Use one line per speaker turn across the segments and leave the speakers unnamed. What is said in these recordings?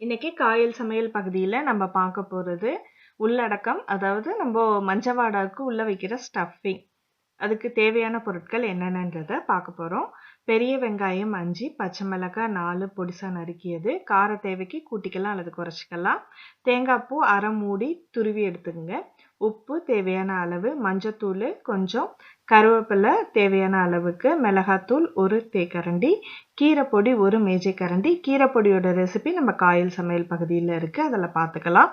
இன்னைக்கு காயல் சமையல் பகுதியில் நம்ம பார்க்க போகிறது உள்ளடக்கம், அதாவது நம்ம மஞ்சவாடாவுக்கு உள்ள வைக்கிற ஸ்டஃபிங். அதுக்கு தேவையான பொருட்கள் என்னென்னன்றதை பார்க்க போகிறோம். பெரிய வெங்காயம் 5, பச்சை மிளகாய் 4 பொடிசா நறுக்கியது, கார தேவைக்கு கூட்டிக்கலாம் அல்லது குறைச்சிக்கலாம், தேங்காய் பூ அரை மூடி துருவி எடுத்துக்கங்க, உப்பு தேவையான அளவு, மஞ்சத்தூள் கொஞ்சம், கருவேப்பிலை தேவையான அளவுக்கு, மிளகாத்தூள் 1 தேக்கரண்டி, கீரைப்பொடி 1 மேஜைக்கரண்டி. கீரைப்பொடியோட ரெசிபி நம்ம காயல் சமையல் பகுதியில் இருக்குது, அதில் பார்த்துக்கலாம்.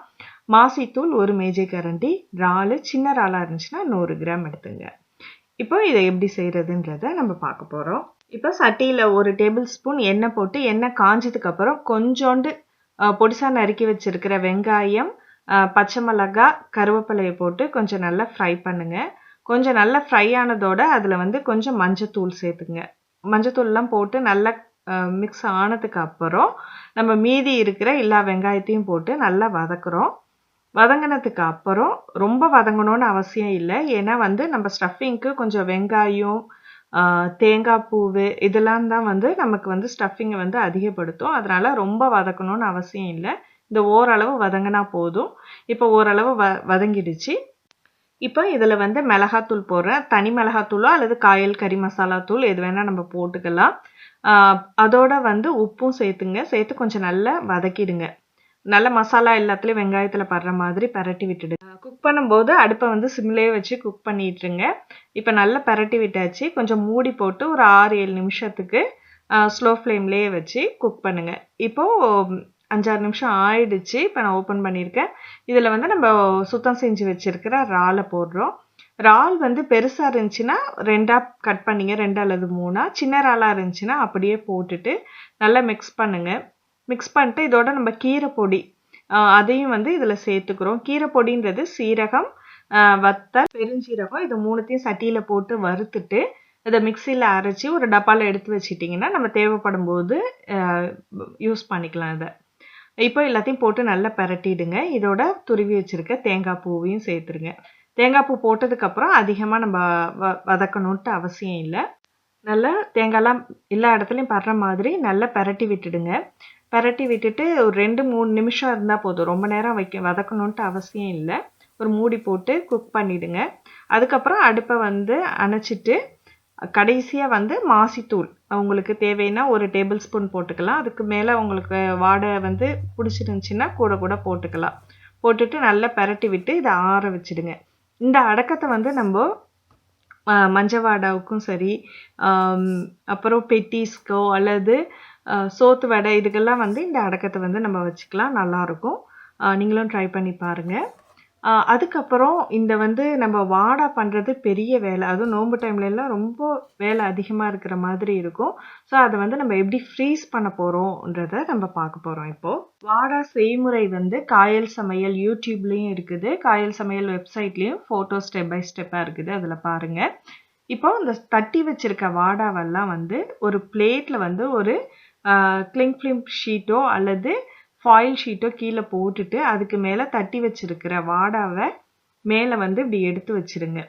மாசித்தூள் 1 மேஜைக்கரண்டி, இறால் சின்ன இறாலாக இருந்துச்சுன்னா 100 கிராம் எடுத்துங்க. இப்போ இதை எப்படி செய்கிறதுன்றதை நம்ம பார்க்க போகிறோம். இப்போ சட்டியில் 1 டேபிள் ஸ்பூன் எண்ணெய் போட்டு, எண்ணெய் காஞ்சதுக்கு அப்புறம் கொஞ்சோண்டு பொடிசா நறுக்கி வச்சிருக்கிற வெங்காயம், பச்சை மிளகாய், கருவேப்பிலையை போட்டு கொஞ்சம் நல்லா ஃப்ரை பண்ணுங்க. கொஞ்சம் நல்லா ஃப்ரை ஆனதோட அதில் கொஞ்சம் மஞ்சத்தூள் சேர்த்துங்க. மஞ்சத்தூள்லாம் போட்டு நல்லா மிக்ஸ் ஆனதுக்கு அப்புறம் நம்ம மீதி இருக்கிற எல்லா வெங்காயத்தையும் போட்டு நல்லா வதக்குறோம். வதங்கினதுக்கு அப்புறம் ரொம்ப வதங்கணும்னு அவசியம் இல்லை, ஏன்னா நம்ம ஸ்டஃபிங்க்கு கொஞ்சம் வெங்காயம், தேங்காய் பூவு இதெல்லாம் தான் நமக்கு ஸ்டஃபிங்கை அதிகப்படுத்தும். அதனால ரொம்ப வதக்கணும்னு அவசியம் இல்லை, இந்த ஓரளவு வதங்கினா போதும். இப்போ ஓரளவு வதங்கிடுச்சு. இப்போ இதில் மிளகாத்தூள் போடுறேன். தனி மிளகாத்தூளோ அல்லது காயல் கறி மசாலா தூள் எது வேணால் நம்ம போட்டுக்கலாம். அதோட உப்பும் சேர்த்துங்க. சேர்த்து கொஞ்சம் நல்லா வதக்கிடுங்க. நல்ல மசாலா எல்லாத்துலேயும் வெங்காயத்தில் படுற மாதிரி பரட்டி விட்டுடுங்க. குக் பண்ணும்போது அடுப்பை சிம்லேயே வச்சு குக் பண்ணிட்டுருங்க. இப்போ நல்லா பரட்டி விட்டாச்சு. கொஞ்சம் மூடி போட்டு ஒரு 6-7 நிமிஷத்துக்கு ஸ்லோ ஃப்ளேம்லேயே வச்சு குக் பண்ணுங்கள். இப்போது 5-6 நிமிஷம் ஆயிடுச்சு. இப்போ நான் ஓப்பன் பண்ணியிருக்கேன். இதில் நம்ம சுத்தம் செஞ்சு வச்சுருக்கிற இறாலை போடுறோம். இறால் பெருசாக இருந்துச்சுன்னா 2ஆக கட் பண்ணிங்க, 2 அல்லது 3. சின்ன இறாலாக இருந்துச்சுன்னா அப்படியே போட்டுட்டு நல்லா மிக்ஸ் பண்ணுங்கள். மிக்ஸ் பண்ணிட்டு இதோட நம்ம கீரை பொடி அதையும் இதில் சேர்த்துக்கிறோம். கீரை பொடின்றது சீரகம், வத்தல், பெருஞ்சீரகம், இது 3த்தையும் சட்டியில் போட்டு வறுத்துட்டு இதை மிக்சியில் அரைச்சி ஒரு டப்பாவில் எடுத்து வச்சிட்டிங்கன்னா நம்ம தேவைப்படும் போது யூஸ் பண்ணிக்கலாம். இதை இப்போ எல்லாத்தையும் போட்டு நல்லா பரட்டிடுங்க. இதோட துருவி வச்சுருக்க தேங்காய் பூவையும் சேர்த்துருங்க. தேங்காய் பூ போட்டதுக்கப்புறம் அதிகமாக நம்ம வதக்கணுன்ட்டு அவசியம் இல்லை. நல்லா தேங்காய்லாம் எல்லா இடத்துலையும் படுற மாதிரி நல்லா பரட்டி விட்டுடுங்க. பரட்டி விட்டுட்டு ஒரு 2-3 நிமிஷம் இருந்தால் போதும், ரொம்ப நேரம் வதக்கணுன்ட்டு அவசியம் இல்லை. ஒரு மூடி போட்டு குக் பண்ணிவிடுங்க. அதுக்கப்புறம் அடுப்பை அணைச்சிட்டு கடைசியாக மாசித்தூள் உங்களுக்கு தேவைன்னா 1 டேபிள் ஸ்பூன் போட்டுக்கலாம். அதுக்கு மேலே உங்களுக்கு வாடை பிடிச்சிருந்துச்சின்னா கூட போட்டுக்கலாம். போட்டுட்டு நல்லா பரட்டி விட்டு இதை ஆற வச்சுடுங்க. இந்த அடக்கத்தை நம்ம மஞ்சவாடாவுக்கும் சரி, அப்புறம் பெட்டிஸ்க்கோ அல்லது சோத்து வடை இதுக்கெல்லாம் இந்த அடக்கத்தை நம்ம வச்சுக்கலாம், நல்லாயிருக்கும். நீங்களும் ட்ரை பண்ணி பாருங்கள். அதுக்கப்புறம் இந்த நம்ம வாடா பண்ணுறது பெரிய வேலை, அதுவும் நோன்பு டைம்லலாம் ரொம்ப வேலை அதிகமாக இருக்கிற மாதிரி இருக்கும். ஸோ அதை நம்ம எப்படி ஃப்ரீஸ் பண்ண போகிறோன்றதை நம்ம பார்க்க போகிறோம். இப்போது வாடா செய்முறை காயல் சமையல் யூடியூப்லேயும் இருக்குது, காயல் சமையல் வெப்சைட்லேயும் ஃபோட்டோ ஸ்டெப் பை ஸ்டெப்பாக இருக்குது, அதில் பாருங்கள். இப்போ இந்த தட்டி வச்சுருக்க வாடாவெல்லாம் ஒரு பிளேட்டில் ஒரு கிளிங் ஃபிலிம் ஷீட்டோ அல்லது ஃபாயில் ஷீட்டோ கீழே போட்டுட்டு அதுக்கு மேலே தட்டி வச்சிருக்கிற வாடாவை மேலே இப்படி எடுத்து வச்சிருங்க.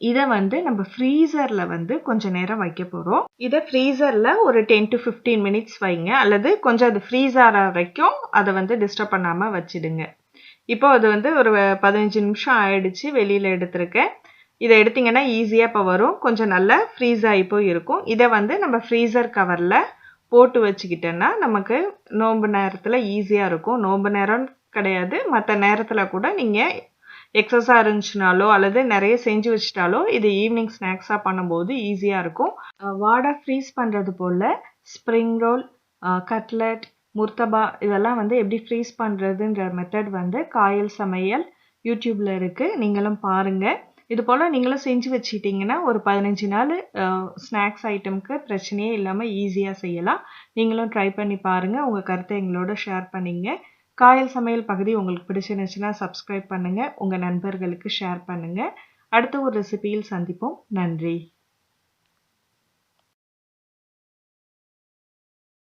இதை நம்ம ஃப்ரீசரில் கொஞ்சம் நேரம் வைக்க போகிறோம். இதை ஃப்ரீசரில் ஒரு 10 to 15 மினிட்ஸ் வைங்க, அல்லது கொஞ்சம் அது ஃப்ரீஸ் ஆகிற வரைக்கும் அதை டிஸ்டர்ப் பண்ணாமல் வச்சிடுங்க. இப்போ அது ஒரு 15 நிமிஷம் ஆயிடுச்சு, வெளியில் எடுத்துருக்கேன். இதை எடுத்திங்கன்னா ஈஸியாக இப்போ வரும், கொஞ்சம் நல்லா ஃப்ரீஸ் ஆகி போய் இருக்கும். இதை நம்ம ஃப்ரீசர் கவரில் போட்டு வச்சுக்கிட்டோன்னா நமக்கு நோன்பு நேரத்தில் ஈஸியாக இருக்கும். நோன்பு நேரம் கிடையாது, மற்ற நேரத்தில் கூட நீங்கள் எக்ஸஸாக இருந்துச்சுனாலோ அல்லது நிறைய செஞ்சு வச்சுட்டாலோ இது ஈவினிங் ஸ்நாக்ஸாக பண்ணும்போது ஈஸியாக இருக்கும். வாடா ஃப்ரீஸ் பண்ணுறது போல் ஸ்ப்ரிங் ரோல், கட்லெட், முர்த்தபா இதெல்லாம் எப்படி ஃப்ரீஸ் பண்ணுறதுன்ற மெத்தட் காயல் சமையல் யூடியூப்பில் இருக்குது, நீங்களும் பாருங்கள். இது போல் நீங்களும் செஞ்சு வச்சுக்கிட்டிங்கன்னா ஒரு 15 நாள் ஸ்நாக்ஸ் ஐட்டமுக்கு பிரச்சனையே இல்லாமல் ஈஸியாக செய்யலாம். நீங்களும் ட்ரை பண்ணி பாருங்கள். உங்கள் கருத்தை எங்களோட ஷேர் பண்ணிங்க. காயல் சமையல் பகுதி உங்களுக்கு பிடிச்சிருந்துச்சுன்னா சப்ஸ்கிரைப் பண்ணுங்கள், உங்கள் நண்பர்களுக்கு ஷேர் பண்ணுங்கள். அடுத்த ஒரு ரெசிபியில் சந்திப்போம். நன்றி.